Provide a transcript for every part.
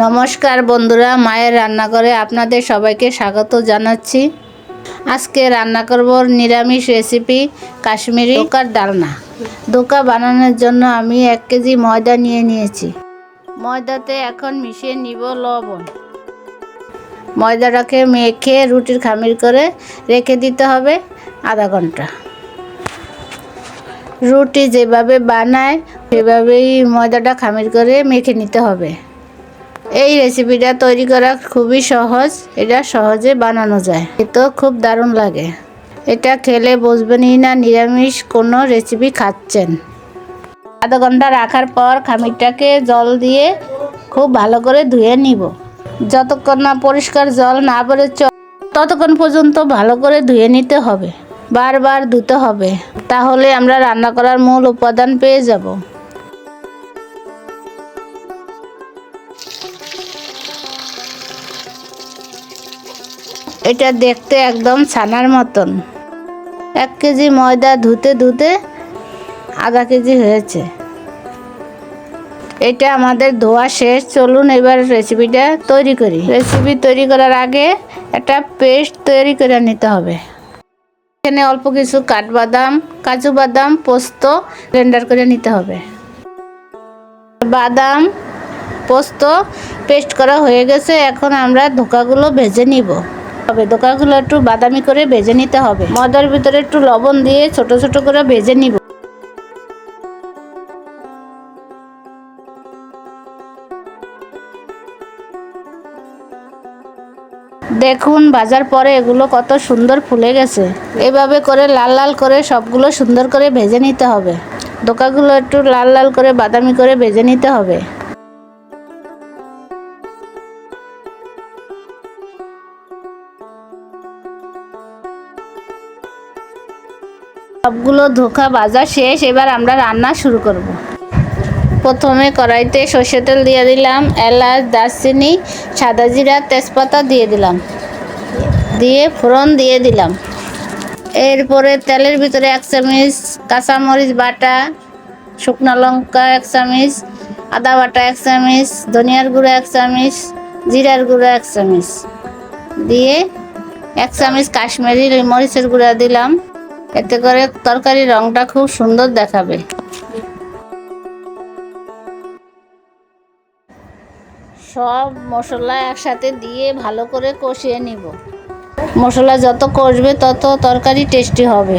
নমস্কার বন্ধুরা, মায়ের রান্নাঘরে আপনাদের সবাইকে স্বাগত জানাচ্ছি। আজকে রান্না করব নিরামিষ রেসিপি কাশ্মীরি ধোকার ডালনা। ধোকা বানানোর জন্য আমি 1 কেজি ময়দা নিয়েছি। ময়দাতে এখন মিশিয়ে নিব লবণ। ময়দাটাকে মেখে রুটির খামির করে রেখে দিতে হবে আধা ঘন্টা। রুটি যেভাবে বানায় সেভাবেই ময়দাটা খামির করে মেখে নিতে হবে। এই রেসিপিটা তৈরি করা খুবই সহজ, এটা সহজে বানানো যায়, এতো খুব দারুণ লাগে। এটা খেলে বুঝবেনই না নিরামিষ কোনো রেসিপি খাচ্ছেন। আধা ঘন্টা রাখার পর খামিরটাকে জল দিয়ে খুব ভালো করে ধুয়ে নিব। যতক্ষণ না পরিষ্কার জল না বেরোয় ততক্ষণ পর্যন্ত ভালো করে ধুয়ে নিতে হবে, বারবার ধুতে হবে, তাহলে আমরা রান্না করার মূল উপাদান পেয়ে যাব। এটা দেখতে একদম ছানার মতন। 1 কেজি ময়দা ধুতে ধুতে আধা কেজি হয়েছে। এটা আমাদের ধোয়া শেষ। চলুন এবার রেসিপিটা তৈরি করি। রেসিপি তৈরি করার আগে একটা পেস্ট তৈরি করে নিতে হবে। এখানে অল্প কিছু কাঠবাদাম, কাজু বাদাম, পোস্ত ব্লেন্ডার করে নিতে হবে। বাদাম, পোস্ত পেস্ট করা হয়ে গেছে। এখন আমরা ধোকাগুলো ভেজে নিব। ধোকাগুলো একটু বাদামি করে ভেজে নিতে হবে। ময়দার ভিতরে একটু লবণ দিয়ে ছোট ছোট করে ভেজে নিব। দেখুন ভাজার পরে এগুলো কত সুন্দর ফুলে গেছে। এভাবে করে লাল লাল করে সবগুলো সুন্দর করে ভেজে নিতে হবে। ধোকাগুলো একটু লাল লাল করে বাদামি করে ভেজে নিতে হবে। সবগুলো ধোকা ভাজা শেষ। এবার আমরা রান্না শুরু করব। প্রথমে কড়াইতে সরষের তেল দিয়ে দিলাম, এলাচ, দারচিনি, সাদা জিরা, তেজপাতা দিয়ে দিলাম, দিয়ে ফোড়ন দিয়ে দিলাম। এরপরে তেলের ভিতরে 1 চামচ কাঁচামরিচ বাটা, শুকনো লঙ্কা 1 চামচ, আদা বাটা 1 চামচ, ধনিয়ার গুঁড়ো 1 চামচ, জিরার গুঁড়ো 1 চামচ দিয়ে 1 চামচ কাশ্মীরি মরিচের গুঁড়া দিলাম। এতে করে তরকারির রংটা খুব সুন্দর দেখাবে। সব মশলা একসাথে দিয়ে ভালো করে কষিয়ে নিব। মশলা যত কষবে তত তরকারি টেস্টি হবে।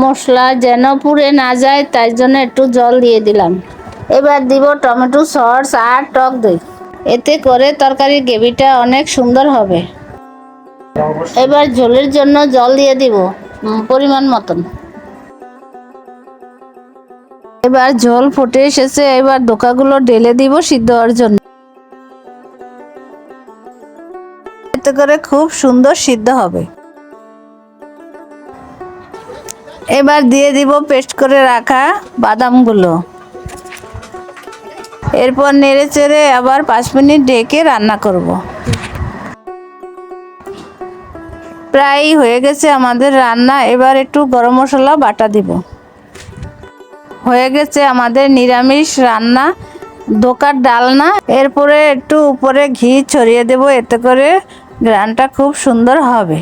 মশলা যেন পুড়ে না যায় তাই জন্য একটু জল দিয়ে দিলাম। এবার দিব টমেটো সস আর টক দই। এতে করে তরকারির গ্রেভিটা অনেক সুন্দর হবে। এবার ঝোলের জন্য জল দিয়ে দিব পরিমাণ মতন। এবার ঝোল ফুটে এসেছে। এবার ধোকাগুলো ঢেলে দিব সিদ্ধ হওয়ার জন্য। এতে করে খুব সুন্দর সিদ্ধ হবে। এবার দিয়ে দিব পেস্ট করে রাখা বাদামগুলো। এরপর নেড়ে চেড়ে আবার 5 মিনিট ঢেকে রান্না করব। প্রায় হয়ে গেছে আমাদের রান্না। এবার একটু গরম মশলা বাটা দিব। হয়ে গেছে আমাদের নিরামিষ রান্না ধোকার ডালনা। এরপরে একটু উপরে ঘি ছড়িয়ে দেব, এতে করে ঘ্রাণটা খুব সুন্দর হবে।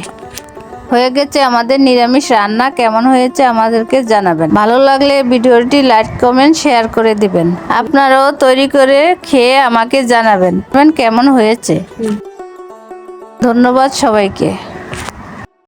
হয়ে গেছে আমাদের নিরামিষ রান্না। কেমন হয়েছে আমাদেরকে জানাবেন। ভালো লাগলে ভিডিওটি লাইক, কমেন্ট, শেয়ার করে দিবেন। আপনারাও তৈরি করে খেয়ে আমাকে জানাবেন কেমন হয়েছে। ধন্যবাদ সবাইকে।